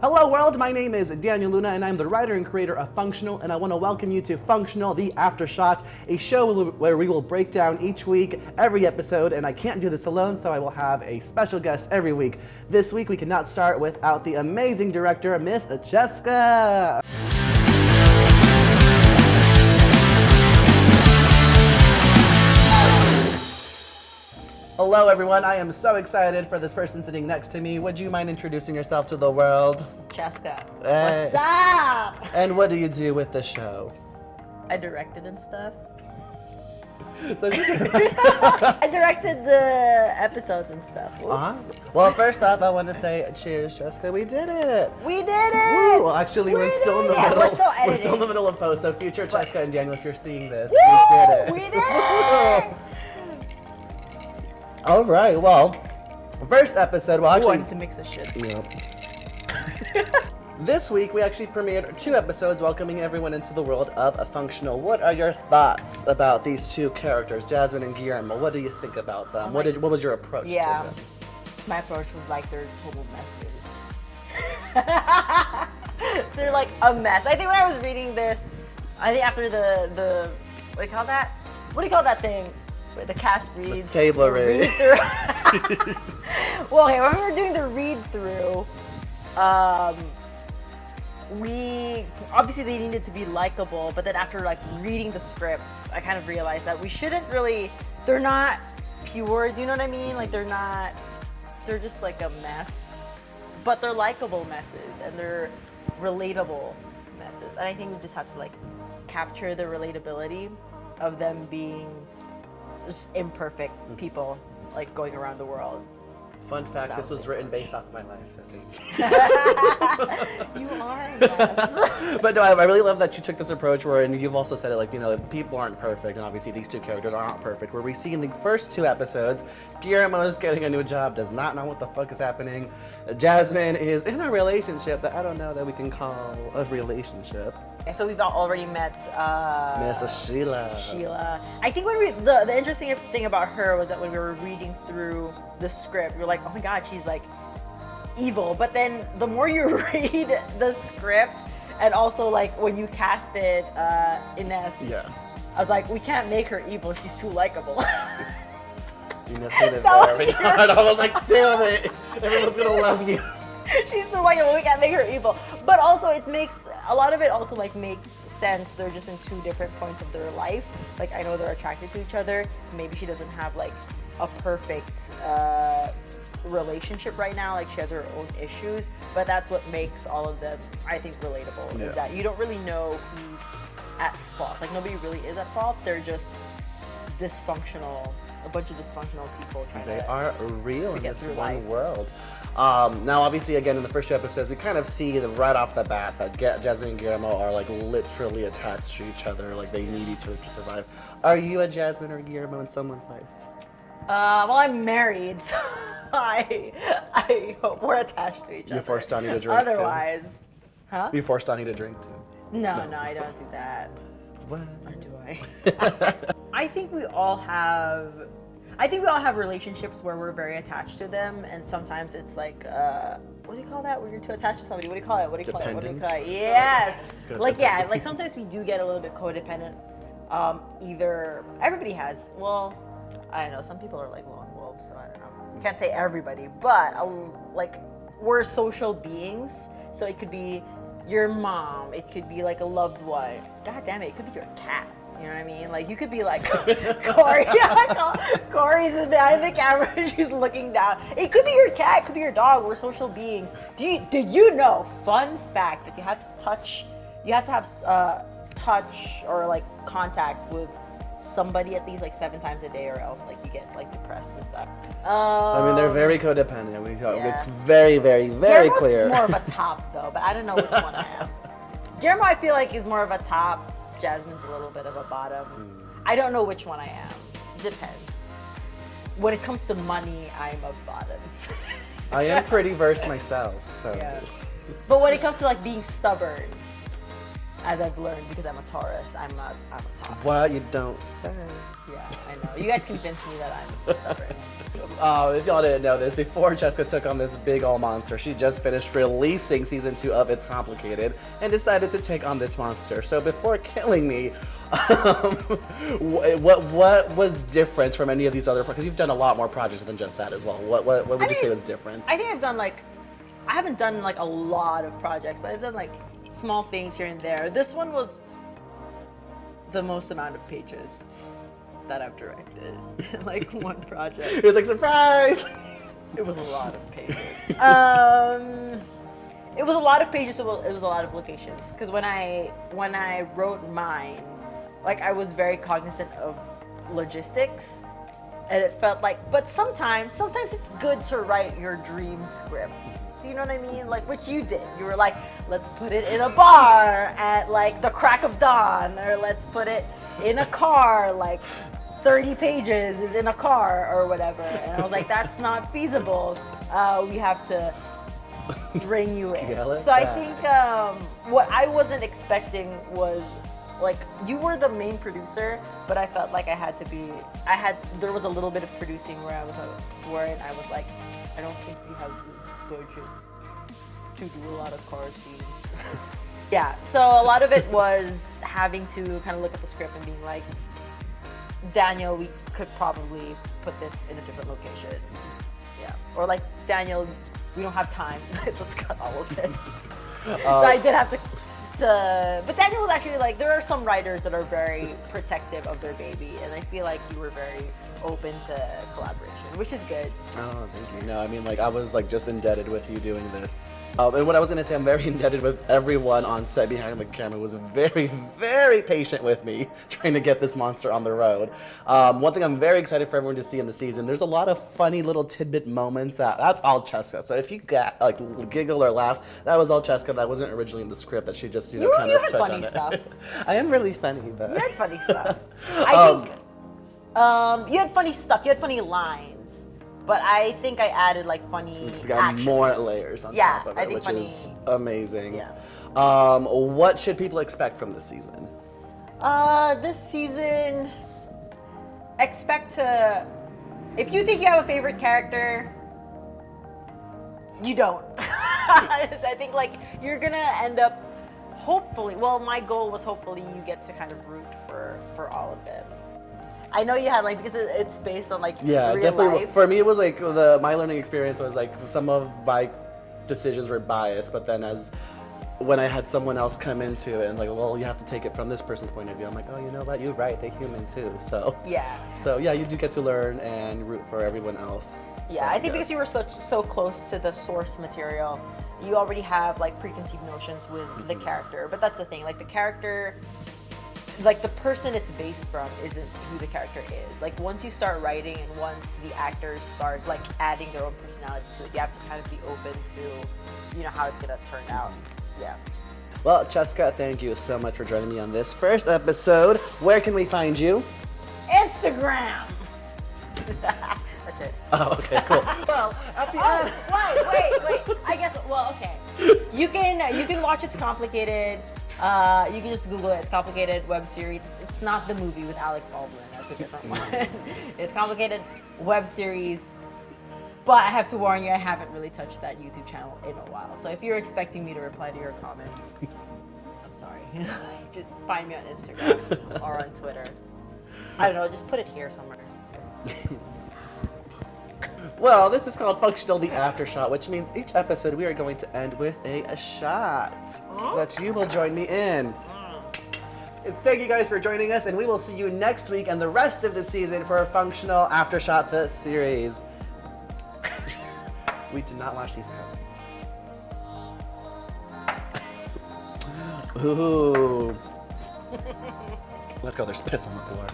Hello world, my name is Daniel Luna and I'm the writer and creator of Functional, and I want to welcome you to Functional, the Aftershot, a show where we will break down each week, every episode, and I can't do this alone, so I will have a special guest every week. This week we cannot start without the amazing director, Miss Cheska. Hello everyone, I am so excited for this person sitting next to me. Would you mind introducing yourself to the world? Cheska. Hey. What's up? And what do you do with the show? I directed and stuff. So I directed the episodes and stuff. Whoops. Well, first off, I want to say cheers, Cheska. We did it. We did it. Woo. Well, actually, we're still in the middle. We're still editing. We're still in the middle of post. So, future Cheska and Daniel, if you're seeing this, Woo! we did it. We did it. All right. Well, first episode. Well, actually, wanted to mix the shit. Yep. This week, we actually premiered 2 episodes welcoming everyone into the world of Functional. What are your thoughts about these 2 characters, Jasmine and Guillermo? What do you think about them? What was your approach to them? My approach was like they're total messes. They're like a mess. I think when I was reading this, I think after the what do you call that? What do you call that thing? Where the cast reads. The table read. Through. Well, okay, when we were doing the read through, we obviously they needed to be likable, but then after like reading the script, I kind of realized that we shouldn't really. They're not pure. Do you know what I mean? Like they're not. They're just like a mess, but they're likable messes and they're relatable messes. And I think we just have to like capture the relatability of them being just imperfect people like going around the world. Fun fact, this was written based off of my life, so thank you. You are a mess. But no, I really love that you took this approach where, and you've also said it, like, you know, people aren't perfect, and obviously these 2 characters are not perfect, where we see in the first 2 episodes, Guillermo is getting a new job, does not know what the fuck is happening. Jasmine is in a relationship that I don't know that we can call a relationship. And so we've already met Miss Sheila. Sheila. I think when the interesting thing about her was that when we were reading through the script, we were like, oh my god, she's like evil. But then the more you read the script, and also like when you casted Ines, I was like, we can't make her evil. She's too likable. Ines hit it very hard. I was like, damn it, everyone's gonna love you. She's still likable. We can't make her evil. But also, it makes a lot of it also like makes sense. They're just in 2 different points of their life. Like I know they're attracted to each other. Maybe she doesn't have like a perfect relationship right now. Like she has her own issues. But that's what makes all of them, I think, relatable. Is that you don't really know who's at fault. Like nobody really is at fault. They're just dysfunctional. A bunch of dysfunctional people trying They are real in get this through one life. world. Now, obviously, again, in the first 2 episodes, we kind of see right off the bat that Jasmine and Guillermo are like literally attached to each other. Like they need each other to survive. Are you a Jasmine or Guillermo in someone's life? Well, I'm married, so I hope we're attached to each other. You forced Donnie to drink Otherwise, huh? You forced Donnie to drink too. No, I don't do that. What? Or do I? I think we all have relationships where we're very attached to them, and sometimes it's like, what do you call that? When you're too attached to somebody, what do you call it? What do you call it? What do you call it? Yes. Like yeah, like sometimes we do get a little bit codependent. Either everybody has. Well, I don't know. Some people are like lone wolves, so I don't know. Can't say everybody, but like we're social beings, so it could be your mom, it could be like a loved one. God damn it, it could be your cat. You know what I mean? Like you could be like Corey. Corey's behind the camera and she's looking down. It could be your cat, it could be your dog. We're social beings. Did you know? Fun fact that you have to touch. You have to have touch or like contact with somebody at least like 7 times a day, or else like you get like depressed and stuff. I mean, they're very codependent. It's very, very, very Guillermo's clear. More of a top though, but I don't know which one I am. Guillermo, I feel like is more of a top. Jasmine's a little bit of a bottom. I don't know which one I am. Depends. When it comes to money, I'm a bottom. I am pretty versed myself, so. Yeah. But when it comes to like being stubborn, As I've learned, because I'm a Taurus, I'm a Taurus. What you don't say. Yeah, I know. You guys convinced me that I'm stubborn. If y'all didn't know this, before Cheska took on this big old monster, she just finished releasing season 2 of It's Complicated and decided to take on this monster. So before killing me, what was different from any of these other? Because you've done a lot more projects than just that as well. What would you say was different? I think I've done I haven't done like a lot of projects, but I've done like small things here and there. This one was the most amount of pages that I've directed. Like one project. It was like, surprise! It was a lot of pages. It was a lot of pages, so it was a lot of locations. Because when I wrote mine, like I was very cognizant of logistics. And it felt like, but sometimes it's good to write your dream script. Do you know what I mean? Like what you did. You were like, let's put it in a bar at like the crack of dawn, or let's put it in a car, like 30 pages is in a car or whatever. And I was like, that's not feasible. We have to bring you in. So I think what I wasn't expecting was like, you were the main producer, but I felt like there was a little bit of producing where I was like, I don't think we have the budget to do a lot of car scenes. Yeah, so a lot of it was having to kind of look at the script and being like, Daniel, we could probably put this in a different location. Yeah, or like, Daniel, we don't have time. Let's cut all of this. So I did have to, but Daniel was actually like, there are some writers that are very protective of their baby, and I feel like you were very open to collaboration, which is good. Oh, thank you. No, I mean, like, I was like just indebted with you doing this. And what I was going to say, I'm very indebted with everyone on set behind the camera who was very, very patient with me trying to get this monster on the road. One thing I'm very excited for everyone to see in the season, there's a lot of funny little tidbit moments that's all Cheska. So if you got like giggle or laugh, that was all Cheska. That wasn't originally in the script that she just, kind of took on it. You had funny stuff. I am really funny, but... You had funny stuff. I think you had funny stuff. You had funny lines. But I think I added like funny It's got more layers on top of it, which is amazing. Yeah. What should people expect from this season? This season, expect to, if you think you have a favorite character, you don't. I think like you're gonna end up, hopefully, well, my goal was hopefully you get to kind of root for all of them. I know you had like, because it's based on like real definitely. life. For me, it was like my learning experience was like some of my decisions were biased, but then when I had someone else come into it and like, well, you have to take it from this person's point of view. I'm like, oh, you know what? You're right. They're human too. So yeah. So yeah, you do get to learn and root for everyone else. Yeah, I think because you were so close to the source material, you already have like preconceived notions with the character. But that's the thing, like the character. Like the person it's based from isn't who the character is. Like once you start writing and once the actors start like adding their own personality to it, you have to kind of be open to, how it's gonna turn out. Yeah. Well, Cheska, thank you so much for joining me on this first episode. Where can we find you? Instagram. That's it. Oh, okay, cool. Well, at the end. Wait. I guess. Well, okay. You can watch It's Complicated. You can just Google it. It's Complicated web series. It's not the movie with Alec Baldwin. That's a different one. It's Complicated web series. But I have to warn you, I haven't really touched that YouTube channel in a while. So if you're expecting me to reply to your comments, I'm sorry. Just find me on Instagram or on Twitter. I don't know. Just put it here somewhere. Well, this is called Functional the Aftershot, which means each episode we are going to end with a shot that you will join me in. Thank you guys for joining us, and we will see you next week and the rest of the season for Functional Aftershot, the series. We did not wash these cups. Ooh. Let's go, there's piss on the floor.